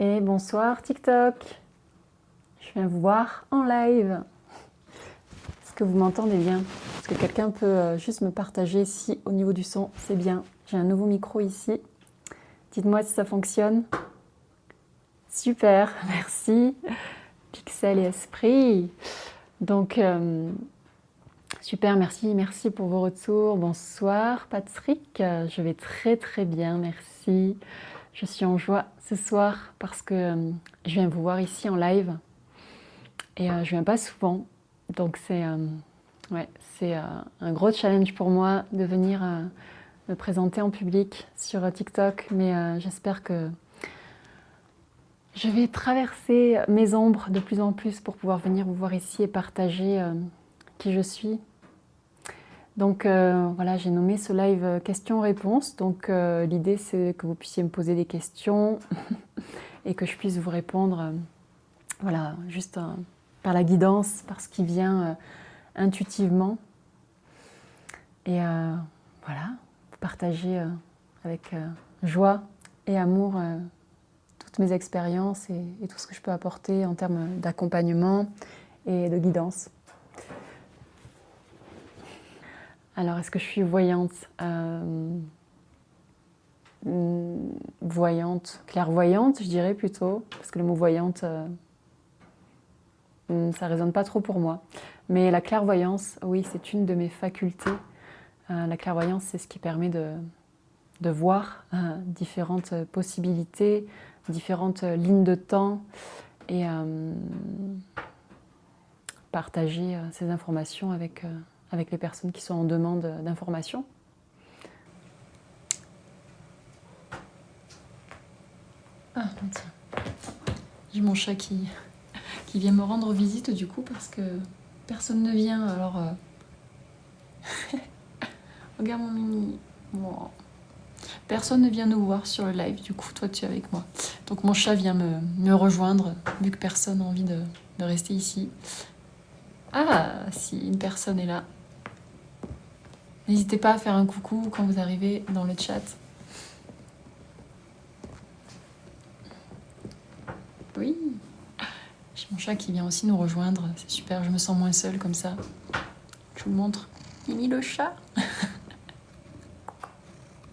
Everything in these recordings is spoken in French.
Et bonsoir TikTok. Je viens vous voir en live. Est-ce que vous m'entendez bien? Est-ce que quelqu'un peut juste me partager si au niveau du son c'est bien? J'ai un nouveau micro ici. Dites-moi si ça fonctionne. Super, merci. Pixel et Esprit. Donc, super, merci pour vos retours. Bonsoir Patrick, je vais très bien, merci. Je suis en joie ce soir parce que je viens vous voir ici en live et je viens pas souvent. Donc c'est un gros challenge pour moi de venir me présenter en public sur TikTok, mais j'espère que je vais traverser mes ombres de plus en plus pour pouvoir venir vous voir ici et partager qui je suis. Donc voilà, j'ai nommé ce live questions-réponses. Donc l'idée c'est que vous puissiez me poser des questions et que je puisse vous répondre, voilà, juste par la guidance, par ce qui vient intuitivement. Et voilà, vous partagez avec joie et amour toutes mes expériences et tout ce que je peux apporter en termes d'accompagnement et de guidance. Alors, est-ce que je suis voyante? Voyante, clairvoyante, je dirais plutôt, parce que le mot voyante, ça résonne pas trop pour moi. Mais la clairvoyance, oui, c'est une de mes facultés. La clairvoyance, c'est ce qui permet de voir différentes possibilités, différentes lignes de temps et partager ces informations avec les personnes qui sont en demande d'informations. Ah, tiens. J'ai mon chat qui vient me rendre visite du coup parce que personne ne vient. Alors, regarde mon Mimi. Wow. Personne ne vient nous voir sur le live, du coup, toi tu es avec moi. Donc mon chat vient me rejoindre, vu que personne n'a envie de rester ici. Ah, si une personne est là. N'hésitez pas à faire un coucou quand vous arrivez dans le chat. Oui, j'ai mon chat qui vient aussi nous rejoindre. C'est super, je me sens moins seule comme ça. Je vous montre. Mimi le chat.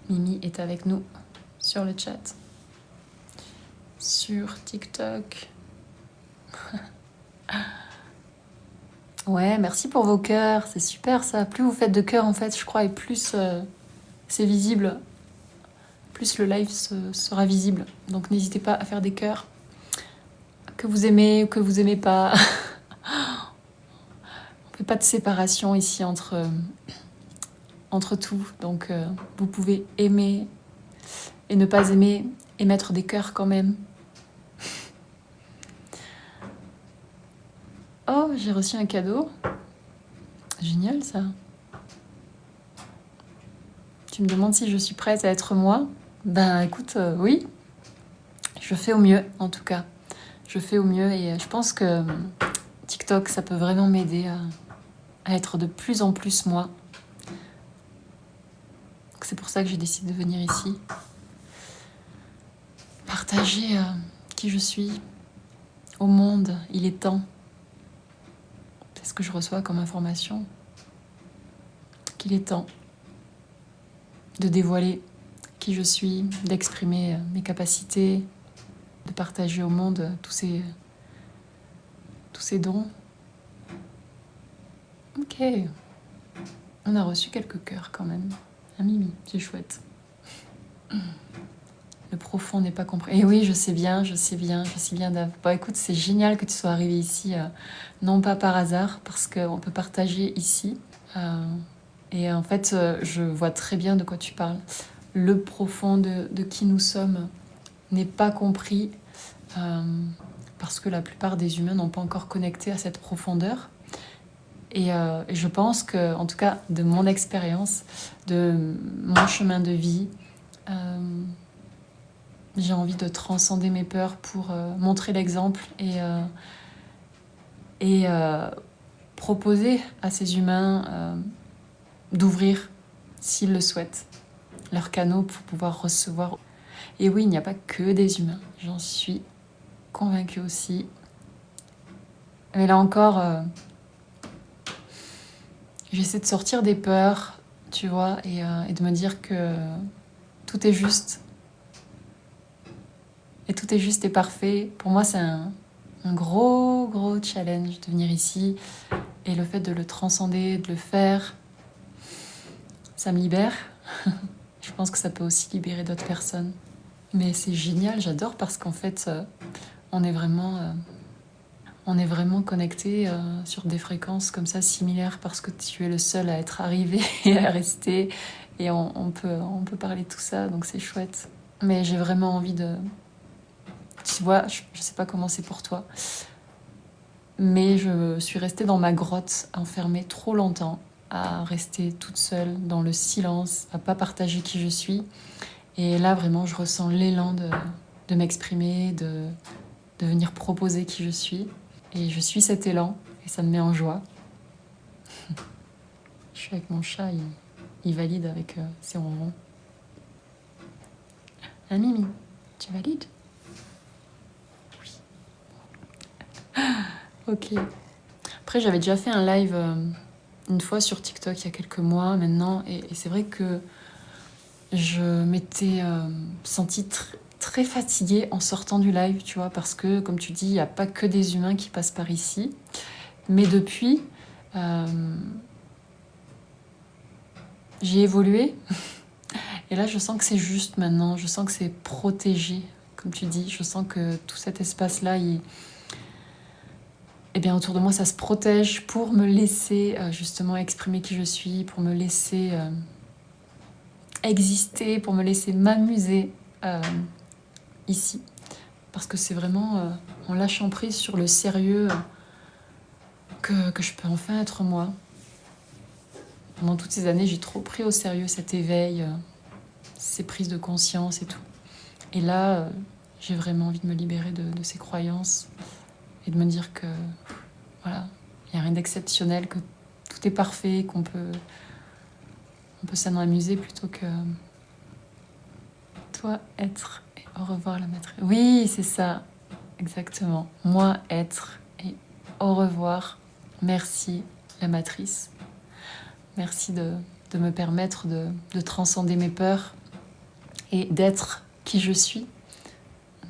Mimi est avec nous sur le chat. Sur TikTok. Ouais, merci pour vos cœurs, c'est super ça. Plus vous faites de cœurs en fait, je crois, et plus c'est visible, plus le live sera visible. Donc n'hésitez pas à faire des cœurs, que vous aimez ou que vous aimez pas. On fait pas de séparation ici entre tout. Donc vous pouvez aimer et ne pas aimer et mettre des cœurs quand même. Oh, j'ai reçu un cadeau. Génial ça. Tu me demandes si je suis prête à être moi? Ben écoute, oui. Je fais au mieux en tout cas. Je fais au mieux et je pense que TikTok, ça peut vraiment m'aider à être de plus en plus moi. C'est pour ça que j'ai décidé de venir ici. Partager qui je suis au monde, il est temps. C'est ce que je reçois comme information. Qu'il est temps de dévoiler qui je suis, d'exprimer mes capacités, de partager au monde tous ces dons. Ok. On a reçu quelques cœurs quand même. Un Mimi, c'est chouette. Le profond n'est pas compris. Et oui, je sais bien. Bon, écoute, c'est génial que tu sois arrivé ici, non pas par hasard, parce qu'on peut partager ici. Et en fait, je vois très bien de quoi tu parles. Le profond de qui nous sommes n'est pas compris parce que la plupart des humains n'ont pas encore connecté à cette profondeur. Et je pense que, en tout cas, de mon expérience, de mon chemin de vie, j'ai envie de transcender mes peurs pour montrer l'exemple et proposer à ces humains d'ouvrir, s'ils le souhaitent, leurs canaux pour pouvoir recevoir. Et oui, il n'y a pas que des humains, j'en suis convaincue aussi. Mais là encore, j'essaie de sortir des peurs, tu vois, et de me dire que tout est juste. Et tout est juste et parfait. Pour moi, c'est un gros, gros challenge de venir ici. Et le fait de le transcender, de le faire, ça me libère. Je pense que ça peut aussi libérer d'autres personnes. Mais c'est génial, j'adore parce qu'en fait, on est vraiment connectés sur des fréquences comme ça similaires parce que tu es le seul à être arrivé et à rester. Et on peut parler de tout ça, donc c'est chouette. Mais j'ai vraiment envie de... Tu vois, je sais pas comment c'est pour toi, mais je suis restée dans ma grotte, enfermée trop longtemps, à rester toute seule dans le silence, à pas partager qui je suis. Et là, vraiment, je ressens l'élan de m'exprimer, de venir proposer qui je suis. Et je suis cet élan, et ça me met en joie. Je suis avec mon chat, il valide avec ses ronrons. Ah, Mimi, tu valides? Ok. Après, j'avais déjà fait un live une fois sur TikTok il y a quelques mois maintenant, et c'est vrai que je m'étais sentie très fatiguée en sortant du live, tu vois, parce que, comme tu dis, il n'y a pas que des humains qui passent par ici. Mais depuis, j'ai évolué, et là, je sens que c'est juste maintenant, je sens que c'est protégé, comme tu dis, je sens que tout cet espace-là, eh bien, autour de moi, ça se protège pour me laisser justement exprimer qui je suis, pour me laisser exister, pour me laisser m'amuser ici. Parce que c'est vraiment en lâchant prise sur le sérieux que je peux enfin être moi. Pendant toutes ces années, j'ai trop pris au sérieux cet éveil, ces prises de conscience et tout. Et là, j'ai vraiment envie de me libérer de ces croyances et de me dire que voilà, il n'y a rien d'exceptionnel, que tout est parfait, qu'on peut s'en amuser plutôt que toi être et au revoir la matrice. Oui, c'est ça, exactement. Moi être et au revoir. Merci la matrice. Merci de me permettre de transcender mes peurs et d'être qui je suis.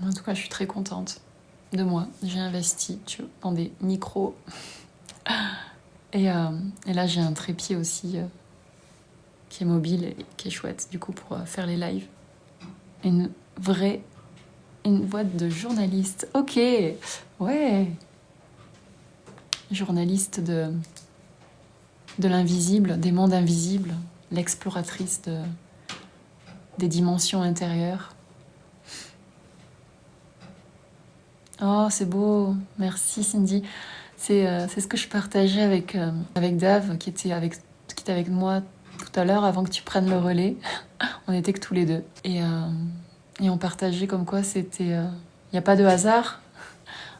En tout cas, je suis très contente de moi. J'ai investi dans des micros. Et là, j'ai un trépied aussi qui est mobile et qui est chouette, du coup, pour faire les lives. Une voix de journaliste. Ok, ouais. Journaliste de l'invisible, des mondes invisibles, l'exploratrice des dimensions intérieures. Oh, c'est beau. Merci Cindy. C'est ce que je partageais avec Dave, qui était avec moi tout à l'heure, avant que tu prennes le relais. On était que tous les deux. Et on partageait comme quoi c'était... Il n'y a pas de hasard.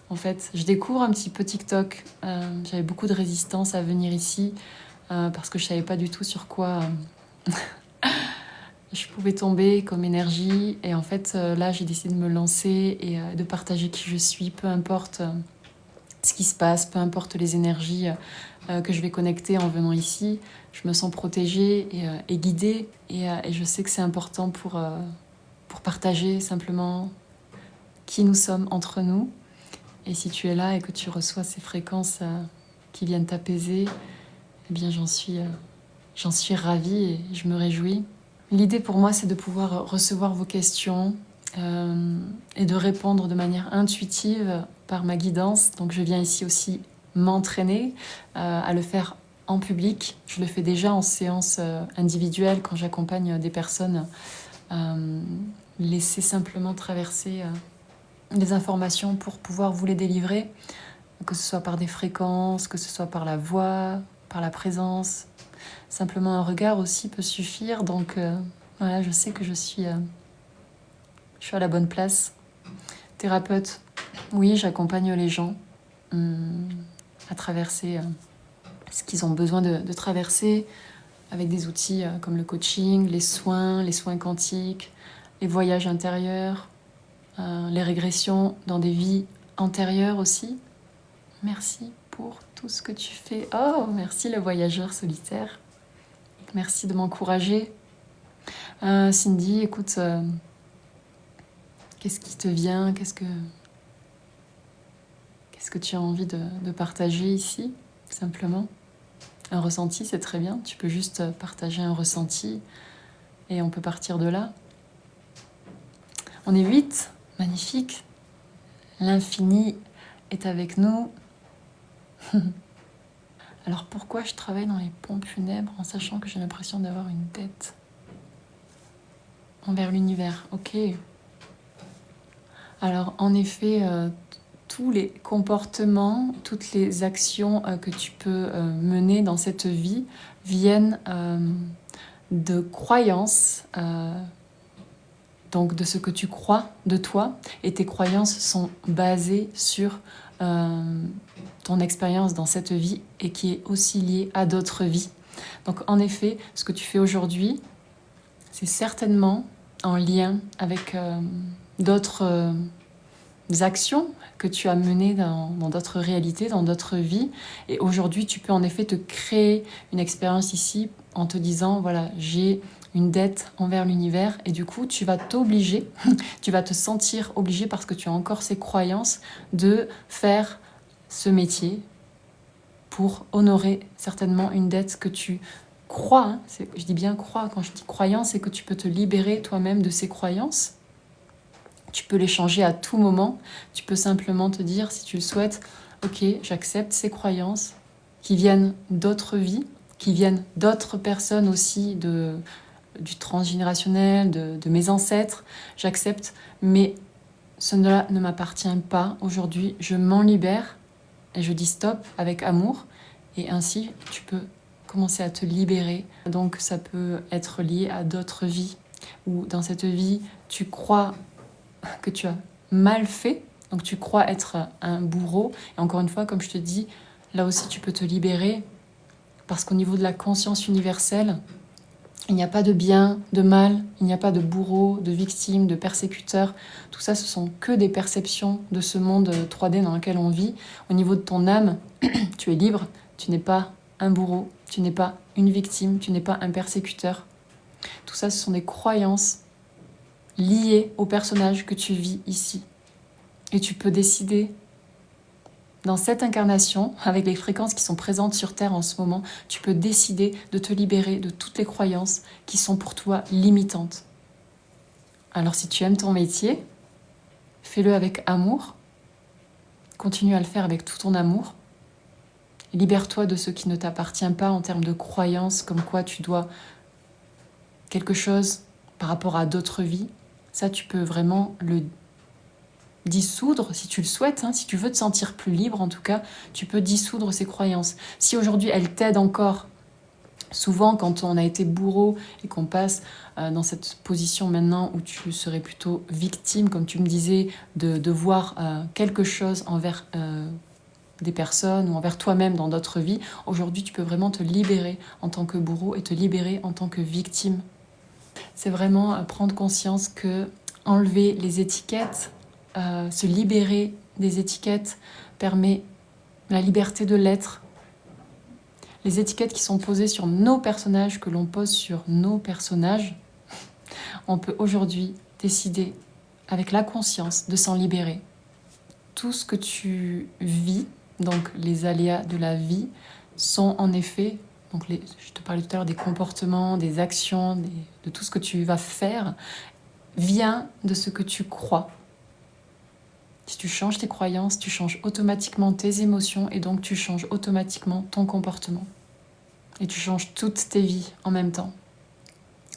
En fait, je découvre un petit peu TikTok. J'avais beaucoup de résistance à venir ici parce que je savais pas du tout sur quoi je pouvais tomber comme énergie. Et en fait, là, j'ai décidé de me lancer et de partager qui je suis, peu importe ce qui se passe, peu importe les énergies que je vais connecter en venant ici. Je me sens protégée et guidée. Et je sais que c'est important pour partager simplement qui nous sommes entre nous. Et si tu es là et que tu reçois ces fréquences qui viennent t'apaiser, eh bien j'en suis ravie et je me réjouis. L'idée pour moi, c'est de pouvoir recevoir vos questions et de répondre de manière intuitive par ma guidance. Donc je viens ici aussi m'entraîner à le faire en public. Je le fais déjà en séance individuelle quand j'accompagne des personnes. Laisser simplement traverser des informations pour pouvoir vous les délivrer, que ce soit par des fréquences, que ce soit par la voix, par la présence. Simplement un regard aussi peut suffire. Donc voilà, je sais que je suis à la bonne place. Thérapeute, oui, j'accompagne les gens à traverser ce qu'ils ont besoin de traverser avec des outils comme le coaching, les soins quantiques, les voyages intérieurs, les régressions dans des vies antérieure aussi. Merci pour tout ce que tu fais. Oh, merci le voyageur solitaire. Merci de m'encourager. Cindy, écoute, qu'est-ce qui te vient? Qu'est-ce que tu as envie de partager ici, simplement? Un ressenti, c'est très bien. Tu peux juste partager un ressenti et on peut partir de là. On est 8, magnifique. L'infini est avec nous. Alors pourquoi je travaille dans les pompes funèbres en sachant que j'ai l'impression d'avoir une dette envers l'univers? Ok. Alors en effet, tous les comportements, toutes les actions que tu peux mener dans cette vie viennent de croyances, donc de ce que tu crois de toi, et tes croyances sont basées sur ton expérience dans cette vie et qui est aussi liée à d'autres vies. Donc en effet, ce que tu fais aujourd'hui, c'est certainement en lien avec d'autres actions que tu as menées dans d'autres réalités, dans d'autres vies. Et aujourd'hui, tu peux en effet te créer une expérience ici en te disant, voilà, j'ai une dette envers l'univers. Et du coup, tu vas t'obliger, tu vas te sentir obligé parce que tu as encore ces croyances de faire ce métier pour honorer certainement une dette que tu crois. Hein, je dis bien crois, quand je dis croyance, c'est que tu peux te libérer toi-même de ces croyances. Tu peux les changer à tout moment. Tu peux simplement te dire, si tu le souhaites, ok, j'accepte ces croyances qui viennent d'autres vies, qui viennent d'autres personnes aussi, du transgénérationnel, de mes ancêtres. J'accepte, mais cela ne m'appartient pas. Aujourd'hui, je m'en libère et je dis stop avec amour. Et ainsi, tu peux commencer à te libérer. Donc, ça peut être lié à d'autres vies, où dans cette vie, tu crois que tu as mal fait, donc tu crois être un bourreau. Et encore une fois, comme je te dis, là aussi tu peux te libérer, parce qu'au niveau de la conscience universelle, il n'y a pas de bien, de mal, il n'y a pas de bourreau, de victime, de persécuteur. Tout ça, ce sont que des perceptions de ce monde 3D dans lequel on vit. Au niveau de ton âme, tu es libre, tu n'es pas un bourreau, tu n'es pas une victime, tu n'es pas un persécuteur. Tout ça, ce sont des croyances liées au personnage que tu vis ici. Et tu peux décider, dans cette incarnation, avec les fréquences qui sont présentes sur Terre en ce moment, tu peux décider de te libérer de toutes les croyances qui sont pour toi limitantes. Alors si tu aimes ton métier, fais-le avec amour. Continue à le faire avec tout ton amour. Libère-toi de ce qui ne t'appartient pas en termes de croyances, comme quoi tu dois quelque chose par rapport à d'autres vies. Ça, tu peux vraiment le dissoudre si tu le souhaites, hein, si tu veux te sentir plus libre en tout cas, tu peux dissoudre ces croyances. Si aujourd'hui elles t'aident encore, souvent quand on a été bourreau et qu'on passe dans cette position maintenant où tu serais plutôt victime, comme tu me disais, de voir quelque chose envers des personnes ou envers toi-même dans d'autres vies, aujourd'hui tu peux vraiment te libérer en tant que bourreau et te libérer en tant que victime. C'est vraiment prendre conscience que enlever les étiquettes, se libérer des étiquettes permet la liberté de l'être. Les étiquettes qui sont posées sur nos personnages, que l'on pose sur nos personnages, on peut aujourd'hui décider avec la conscience de s'en libérer. Tout ce que tu vis, donc les aléas de la vie, sont en effet, donc je te parlais tout à l'heure des comportements, des actions, de tout ce que tu vas faire, vient de ce que tu crois. Si tu changes tes croyances, tu changes automatiquement tes émotions et donc tu changes automatiquement ton comportement. Et tu changes toutes tes vies en même temps.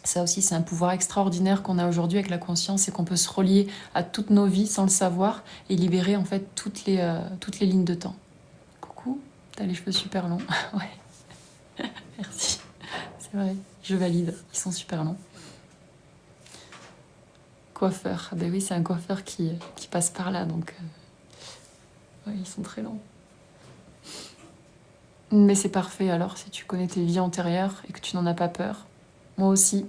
Ça aussi, c'est un pouvoir extraordinaire qu'on a aujourd'hui avec la conscience, c'est qu'on peut se relier à toutes nos vies sans le savoir et libérer en fait toutes les lignes de temps. Coucou, t'as les cheveux super longs. Ouais, merci. C'est vrai, je valide, ils sont super longs. Coiffeur, ben oui, c'est un coiffeur qui passe par là, donc ouais, ils sont très longs. Mais c'est parfait alors, si tu connais tes vies antérieures et que tu n'en as pas peur. Moi aussi,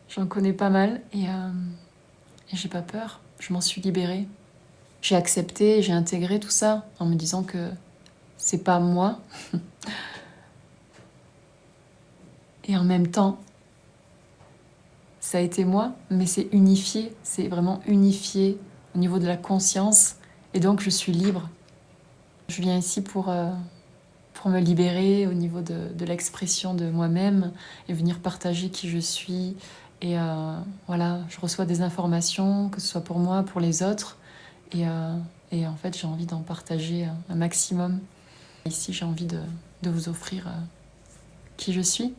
j'en connais pas mal et j'ai pas peur, je m'en suis libérée. j'ai accepté, j'ai intégré tout ça en me disant que c'est pas moi. Et en même temps, ça a été moi, mais c'est unifié, c'est vraiment unifié au niveau de la conscience. Et donc je suis libre. Je viens ici pour me libérer au niveau de l'expression de moi-même et venir partager qui je suis. Et voilà, je reçois des informations, que ce soit pour moi, pour les autres. Et en fait, j'ai envie d'en partager un maximum. Ici, j'ai envie de vous offrir qui je suis.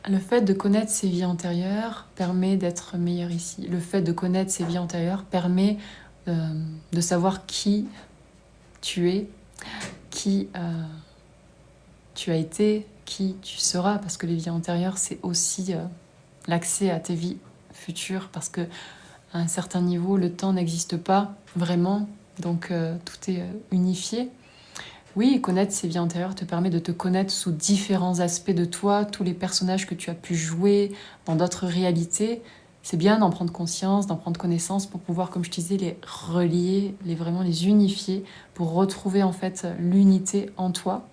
Le fait de connaître ses vies antérieures permet d'être meilleur ici. Le fait de connaître ses vies antérieures permet de savoir qui tu es, qui tu as été, qui tu seras, parce que les vies antérieures, c'est aussi l'accès à tes vies futures, parce que à un certain niveau, le temps n'existe pas vraiment, donc tout est unifié. Oui, connaître ses vies antérieures te permet de te connaître sous différents aspects de toi, tous les personnages que tu as pu jouer dans d'autres réalités. C'est bien d'en prendre conscience, d'en prendre connaissance pour pouvoir, comme je disais, les relier, vraiment les unifier, pour retrouver en fait l'unité en toi.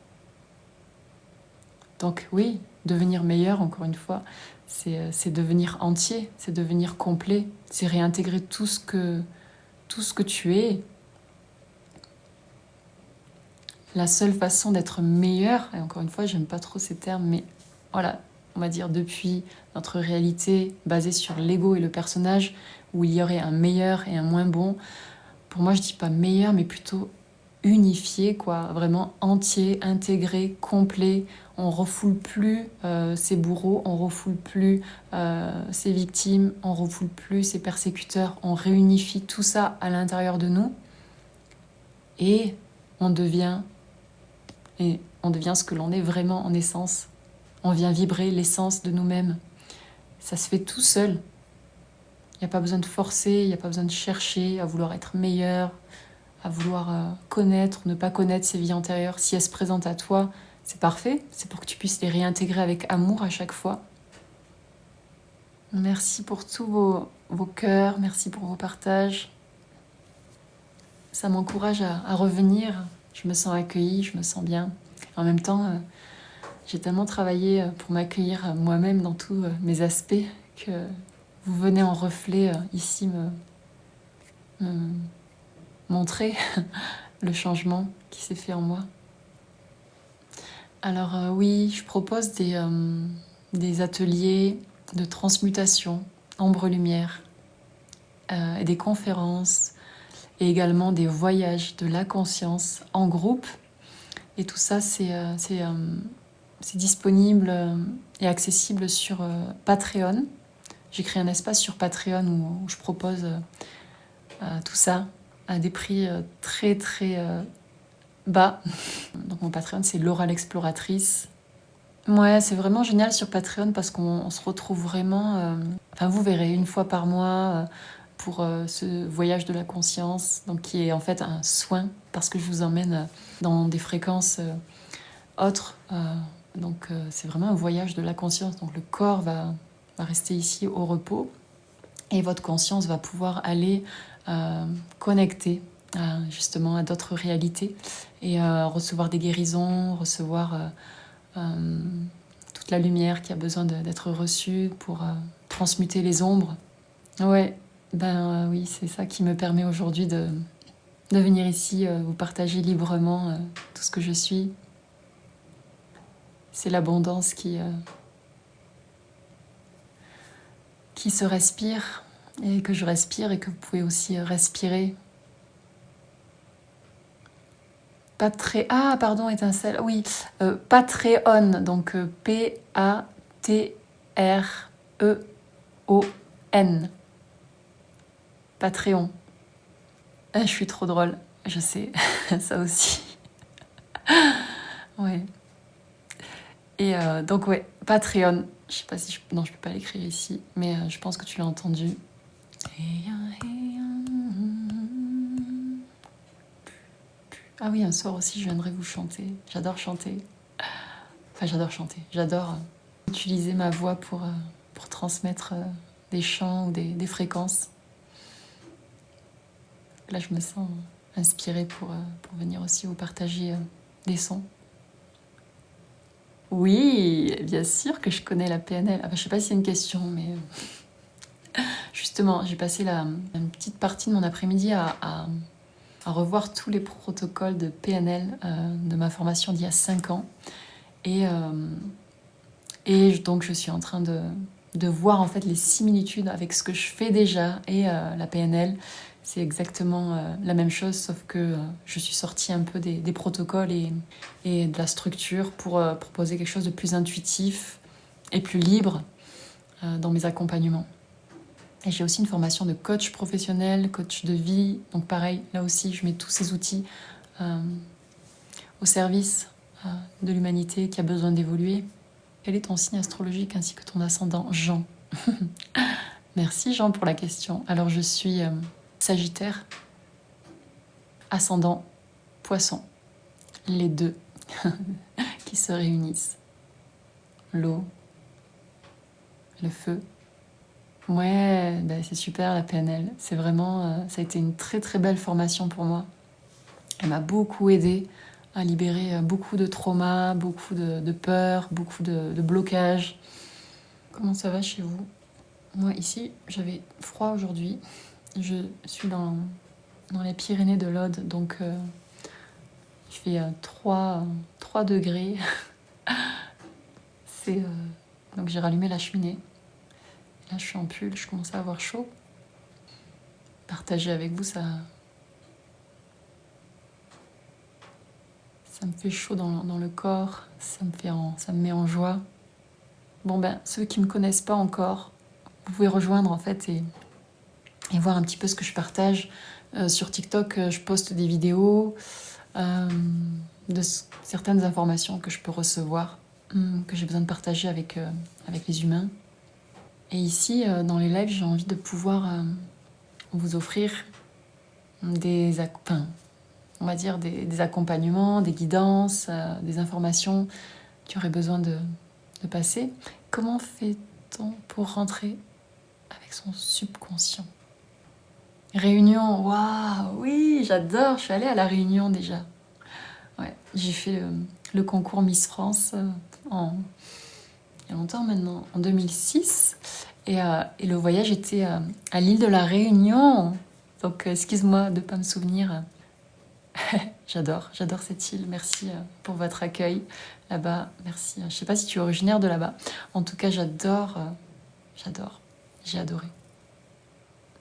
Donc oui, devenir meilleur, encore une fois, c'est devenir entier, c'est devenir complet, c'est réintégrer tout ce que tu es. La seule façon d'être meilleur, et encore une fois, j'aime pas trop ces termes, mais voilà, on va dire depuis notre réalité basée sur l'ego et le personnage, où il y aurait un meilleur et un moins bon, pour moi je dis pas meilleur, mais plutôt unifié, quoi, vraiment entier, intégré, complet. On refoule plus ses bourreaux, on refoule plus ses victimes, on refoule plus ses persécuteurs, on réunifie tout ça à l'intérieur de nous et on devient ce que l'on est vraiment en essence. On vient vibrer l'essence de nous-mêmes. Ça se fait tout seul. Il n'y a pas besoin de forcer, il n'y a pas besoin de chercher à vouloir être meilleur, à vouloir connaître, ne pas connaître ses vies antérieures. Si elles se présentent à toi, c'est parfait. C'est pour que tu puisses les réintégrer avec amour à chaque fois. Merci pour tous vos cœurs, merci pour vos partages. Ça m'encourage à revenir. Je me sens accueillie, je me sens bien. En même temps, j'ai tellement travaillé pour m'accueillir moi-même dans tous mes aspects que vous venez en reflet ici me montrer le changement qui s'est fait en moi. Alors oui, je propose des ateliers de transmutation, ombre-lumière, et des conférences, et également des voyages de la conscience en groupe. Et tout ça, c'est disponible et accessible sur Patreon. J'ai créé un espace sur Patreon où je propose tout ça à des prix très très bas. Donc mon Patreon, c'est Laura l'exploratrice. Ouais, c'est vraiment génial sur Patreon parce qu'on se retrouve vraiment... Enfin, vous verrez, une fois par mois pour ce voyage de la conscience, donc qui est en fait un soin parce que je vous emmène dans des fréquences autres. Donc c'est vraiment un voyage de la conscience. Donc le corps va rester ici au repos et votre conscience va pouvoir aller connecter justement à d'autres réalités et recevoir des guérisons, recevoir toute la lumière qui a besoin d'être reçue pour transmuter les ombres. Ouais, oui, c'est ça qui me permet aujourd'hui de venir ici vous partager librement tout ce que je suis. C'est l'abondance qui se respire et que je respire et que vous pouvez aussi respirer. Ah, pardon, étincelle. Oui, Patreon, donc P-A-T-R-E-O-N. Patreon. Je suis trop drôle, je sais, ça aussi. Ouais. Et donc ouais, Patreon. Je sais pas si non, je peux pas l'écrire ici, mais je pense que tu l'as entendu. Ah oui, un soir aussi, je viendrai vous chanter. J'adore chanter. Enfin, j'adore chanter. J'adore utiliser ma voix pour transmettre des chants ou des fréquences. Là, je me sens inspirée pour venir aussi vous partager des sons. Oui, bien sûr que je connais la PNL. Je ne sais pas si c'est une question, mais justement, j'ai passé une petite partie de mon après-midi à revoir tous les protocoles de PNL de ma formation d'il y a 5 ans. Et donc, je suis en train de voir en fait les similitudes avec ce que je fais déjà et la PNL. C'est exactement la même chose, sauf que je suis sortie un peu des protocoles et de la structure pour proposer quelque chose de plus intuitif et plus libre dans mes accompagnements. Et j'ai aussi une formation de coach professionnel, coach de vie. Donc pareil, là aussi, je mets tous ces outils au service de l'humanité qui a besoin d'évoluer. Quel est ton signe astrologique ainsi que ton ascendant, Jean? Merci Jean pour la question. Alors je suis Sagittaire, ascendant Poisson. Les deux qui se réunissent. L'eau, le feu. Ouais, c'est super la PNL. C'est vraiment, ça a été une très très belle formation pour moi. Elle m'a beaucoup aidée à libérer beaucoup de traumas, beaucoup de peurs, beaucoup de blocages. Comment ça va chez vous? Moi ici, j'avais froid aujourd'hui. Je suis dans les Pyrénées de l'Aude, donc il fait 3 degrés. Donc j'ai rallumé la cheminée. Là, je suis en pull, je commence à avoir chaud. Partager avec vous, ça me fait chaud dans le corps, ça me met en joie. Bon ceux qui me connaissent pas encore, vous pouvez rejoindre en fait et voir un petit peu ce que je partage. Sur TikTok, je poste des vidéos de certaines informations que je peux recevoir, que j'ai besoin de partager avec les humains. Et ici, dans les lives, j'ai envie de pouvoir vous offrir des accompagnements, des guidances, des informations qui auraient besoin de passer. Comment fait-on pour rentrer avec son subconscient? Réunion, waouh, oui, j'adore, je suis allée à la Réunion déjà. Ouais, j'ai fait le concours Miss France il y a longtemps maintenant, en 2006. Et le voyage était à l'île de la Réunion. Donc, excuse-moi de ne pas me souvenir. J'adore cette île. Merci pour votre accueil là-bas. Merci. Je ne sais pas si tu es originaire de là-bas. En tout cas, j'adore. J'ai adoré.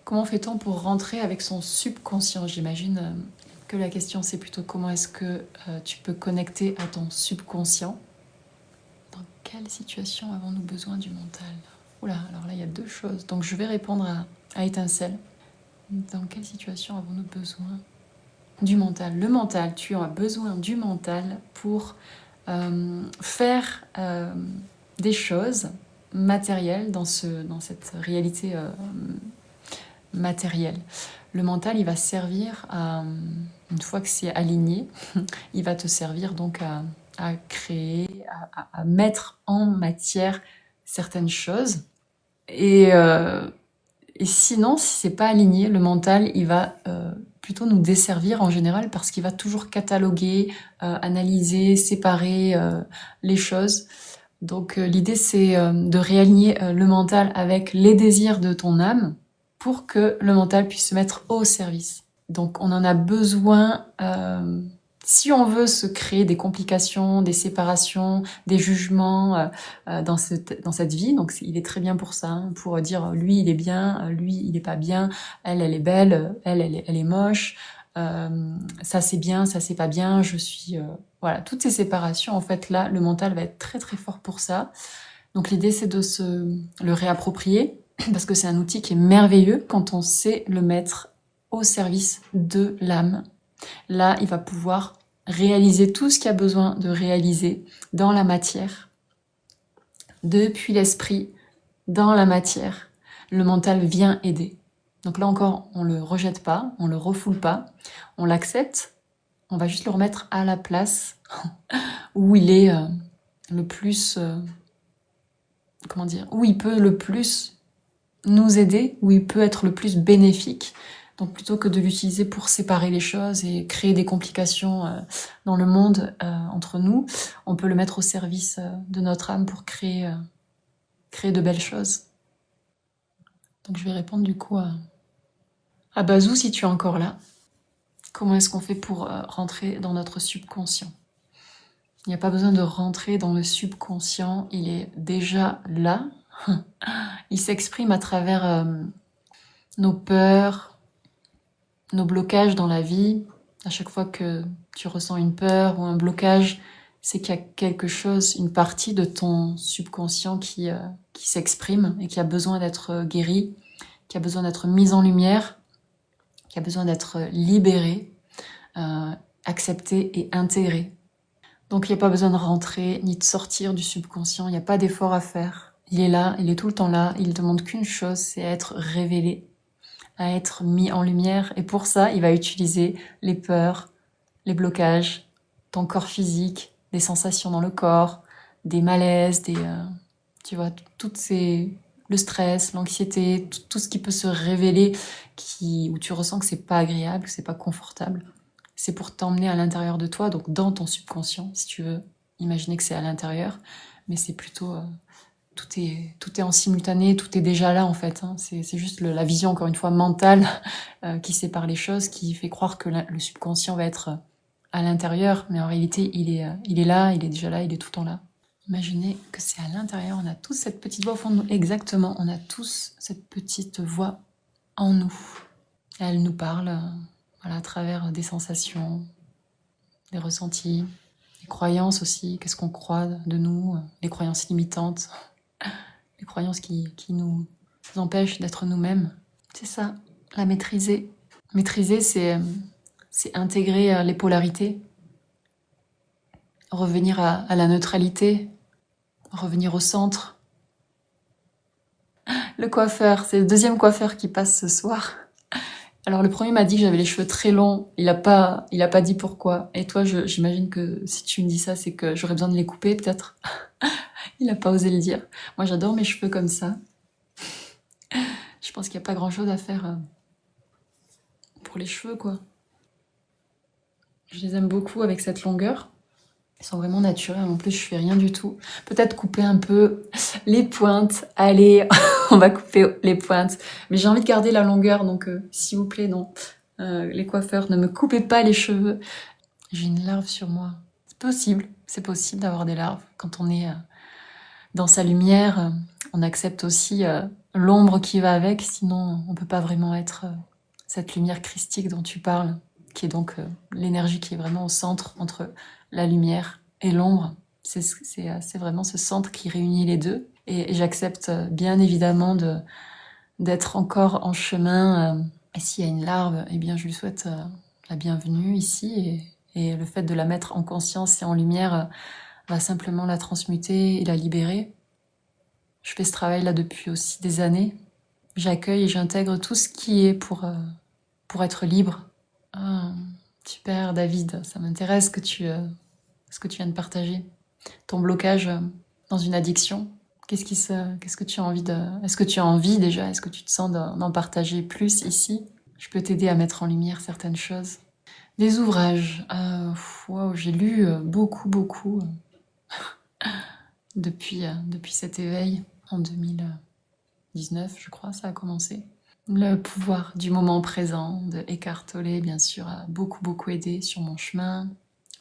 Comment fait-on pour rentrer avec son subconscient? J'imagine que la question, c'est plutôt comment est-ce que tu peux connecter à ton subconscient? Dans quelle situation avons-nous besoin du mental? Oula, alors là, il y a 2 choses. Donc, je vais répondre à Étincelle. Dans quelle situation avons-nous besoin du mental? Le mental, tu as besoin du mental pour faire des choses matérielles dans cette réalité matérielle. Le mental, il va servir une fois que c'est aligné, il va te servir donc à créer, à mettre en matière certaines choses. Et sinon, si c'est pas aligné, le mental, il va plutôt nous desservir en général parce qu'il va toujours cataloguer, analyser, séparer les choses. Donc l'idée, c'est de réaligner le mental avec les désirs de ton âme pour que le mental puisse se mettre au service. Donc on en a besoin si on veut se créer des complications, des séparations, des jugements dans cette vie. Donc il est très bien pour ça, hein, pour dire lui il est bien, lui il est pas bien, elle est belle, elle est moche, ça c'est bien, ça c'est pas bien, je suis... Voilà, toutes ces séparations, en fait là, le mental va être très très fort pour ça. Donc l'idée c'est de se le réapproprier, parce que c'est un outil qui est merveilleux quand on sait le mettre au service de l'âme. Là, il va pouvoir réaliser tout ce qu'il y a besoin de réaliser dans la matière, depuis l'esprit, dans la matière. Le mental vient aider. Donc là encore, on le rejette pas, on le refoule pas, on l'accepte, on va juste le remettre à la place où il est le plus... où il peut le plus nous aider, où il peut être le plus bénéfique. Donc plutôt que de l'utiliser pour séparer les choses et créer des complications dans le monde entre nous, on peut le mettre au service de notre âme pour créer de belles choses. Donc je vais répondre du coup à Bazou si tu es encore là. Comment est-ce qu'on fait pour rentrer dans notre subconscient? Il n'y a pas besoin de rentrer dans le subconscient, il est déjà là. Il s'exprime à travers nos peurs, nos blocages dans la vie. À chaque fois que tu ressens une peur ou un blocage, c'est qu'il y a quelque chose, une partie de ton subconscient qui s'exprime et qui a besoin d'être guéri, qui a besoin d'être mise en lumière, qui a besoin d'être libéré, accepté et intégré. Donc il n'y a pas besoin de rentrer ni de sortir du subconscient, il n'y a pas d'effort à faire. Il est là, il est tout le temps là, il ne demande qu'une chose, c'est à être révélé, à être mis en lumière. Et pour ça, il va utiliser les peurs, les blocages, ton corps physique, des sensations dans le corps, des malaises, tu vois, le stress, l'anxiété, tout ce qui peut se révéler, où tu ressens que c'est pas agréable, que c'est pas confortable. C'est pour t'emmener à l'intérieur de toi, donc dans ton subconscient, si tu veux imaginer que c'est à l'intérieur, mais c'est plutôt tout est en simultané, tout est déjà là en fait. Hein. C'est juste la vision, encore une fois, mentale qui sépare les choses, qui fait croire que le subconscient va être à l'intérieur, mais en réalité, il est là, il est déjà là, il est tout le temps là. Imaginez que c'est à l'intérieur, on a tous cette petite voix au fond de nous. Exactement, on a tous cette petite voix en nous. Elle nous parle voilà, à travers des sensations, des ressentis, des croyances aussi, qu'est-ce qu'on croit de nous, les croyances limitantes, les croyances qui nous empêchent d'être nous-mêmes. C'est ça, la maîtriser. Maîtriser, c'est intégrer les polarités, revenir à la neutralité, revenir au centre. Le coiffeur, c'est le deuxième coiffeur qui passe ce soir. Alors le premier m'a dit que j'avais les cheveux très longs, il a pas dit pourquoi. Et toi, j'imagine que si tu me dis ça, c'est que j'aurais besoin de les couper peut-être. Il a pas osé le dire. Moi j'adore mes cheveux comme ça. Je pense qu'il n'y a pas grand chose à faire pour les cheveux quoi. Je les aime beaucoup avec cette longueur. Ils sont vraiment naturels, en plus je fais rien du tout. Peut-être couper un peu les pointes. Allez, on va couper les pointes. Mais j'ai envie de garder la longueur, donc s'il vous plaît, non. Les coiffeurs, ne me coupez pas les cheveux. J'ai une larve sur moi. C'est possible d'avoir des larves. Quand on est dans sa lumière, on accepte aussi l'ombre qui va avec, sinon on peut pas vraiment être cette lumière christique dont tu parles, qui est donc l'énergie qui est vraiment au centre entre la lumière et l'ombre. C'est vraiment ce centre qui réunit les deux. Et j'accepte bien évidemment d'être encore en chemin. Et s'il y a une larve, eh bien je lui souhaite la bienvenue ici. Et le fait de la mettre en conscience et en lumière va simplement la transmuter et la libérer. Je fais ce travail-là depuis aussi des années. J'accueille et j'intègre tout ce qui est pour être libre. Ah, super David, ça m'intéresse ce que tu viens de partager. Ton blocage dans une addiction, qu'est-ce que tu as envie est-ce que tu as envie déjà, est-ce que tu te sens d'en partager plus ici? Je peux t'aider à mettre en lumière certaines choses. Des ouvrages, wow, j'ai lu beaucoup depuis cet éveil en 2019, je crois, ça a commencé. Le pouvoir du moment présent de Eckhart Tolle, bien sûr, a beaucoup aidé sur mon chemin.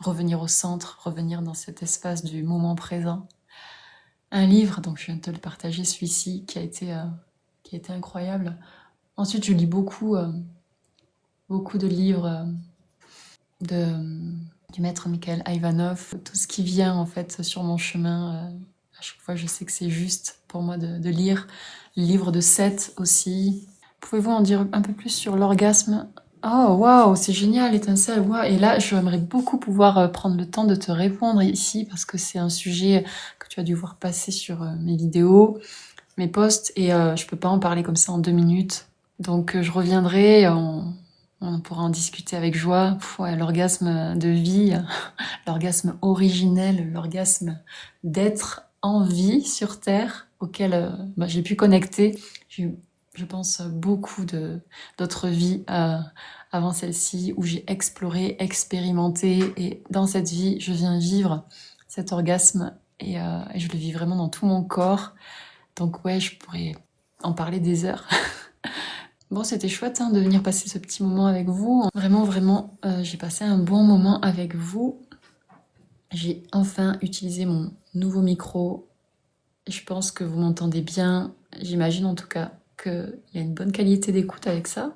Revenir au centre, revenir dans cet espace du moment présent. Un livre, donc je viens de te le partager, celui-ci, qui a été incroyable. Ensuite, je lis beaucoup de livres du maître Mikhail Ivanov. Tout ce qui vient en fait sur mon chemin, à chaque fois, je sais que c'est juste pour moi de lire. Les livres de Seth aussi. Pouvez-vous en dire un peu plus sur l'orgasme? Oh, waouh, c'est génial, étincelle. Wow. Et là, j'aimerais beaucoup pouvoir prendre le temps de te répondre ici parce que c'est un sujet que tu as dû voir passer sur mes vidéos, mes posts, et je peux pas en parler comme ça en 2 minutes. Donc, je reviendrai, on pourra en discuter avec joie. Ouais, l'orgasme de vie, l'orgasme originel, l'orgasme d'être en vie sur Terre, auquel j'ai pu connecter. J'ai je pense, beaucoup d'autres vies avant celle-ci, où j'ai exploré, expérimenté, et dans cette vie, je viens vivre cet orgasme, et je le vis vraiment dans tout mon corps. Donc ouais, je pourrais en parler des heures. Bon, c'était chouette de venir passer ce petit moment avec vous. Vraiment, vraiment, j'ai passé un bon moment avec vous. J'ai enfin utilisé mon nouveau micro. Je pense que vous m'entendez bien. J'imagine en tout cas qu'il y a une bonne qualité d'écoute avec ça.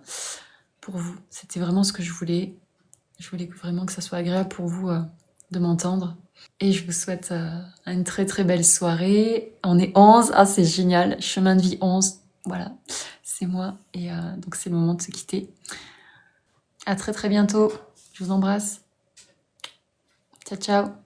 Pour vous, c'était vraiment ce que je voulais. Je voulais vraiment que ça soit agréable pour vous de m'entendre. Et je vous souhaite une très très belle soirée. On est 11, ah c'est génial, chemin de vie 11, voilà, c'est moi. Et donc c'est le moment de se quitter. À très très bientôt, je vous embrasse. Ciao ciao.